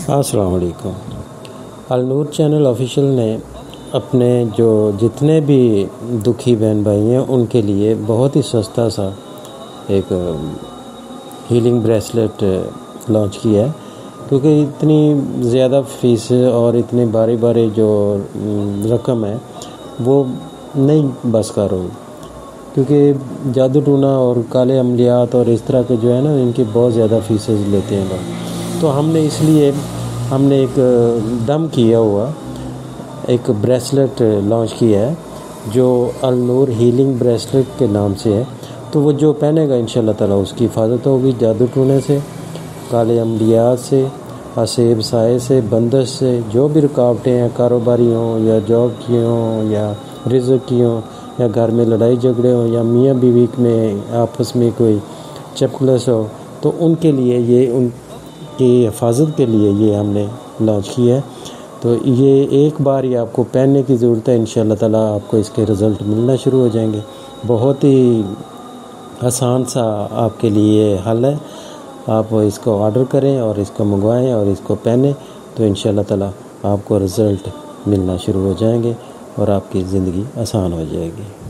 السلام علیکم۔ النور چینل آفیشیل نے اپنے جو جتنے بھی دکھی بہن بھائی ہیں ان کے لیے بہت ہی سستا سا ایک ہیلنگ بریسلیٹ لانچ کیا ہے، کیونکہ اتنی زیادہ فیس اور اتنی باری جو رقم ہے وہ نہیں بس کا ہوگی، کیونکہ جادو ٹونا اور کالے عملیات اور اس طرح کے جو ہے نا ان کی بہت زیادہ فیسز لیتے ہیں لوگ۔ تو ہم نے اس لیے ایک دم کیا ہوا ایک بریسلیٹ لانچ کیا ہے جو النور ہیلنگ بریسلیٹ کے نام سے ہے۔ تو وہ جو پہنے گا انشاءاللہ تعالیٰ اس کی حفاظت ہوگی جادو ٹونے سے، کالے عملیات سے، حسیب سائے سے، بندش سے، جو بھی رکاوٹیں ہیں کاروباری ہوں یا جاب کی ہوں یا رزق کی ہوں یا گھر میں لڑائی جھگڑے ہوں یا میاں بیوی میں آپس میں کوئی چپکلس ہو، تو ان کے لیے ان کی حفاظت کے لیے یہ ہم نے لانچ کیا ہے۔ تو یہ ایک بار ہی آپ کو پہننے کی ضرورت ہے، انشاءاللہ تعالیٰ آپ کو اس کے رزلٹ ملنا شروع ہو جائیں گے۔ بہت ہی آسان سا آپ کے لیے حل ہے، آپ اس کو آرڈر کریں اور اس کو منگوائیں اور اس کو پہنیں تو انشاءاللہ تعالیٰ آپ کو رزلٹ ملنا شروع ہو جائیں گے اور آپ کی زندگی آسان ہو جائے گی۔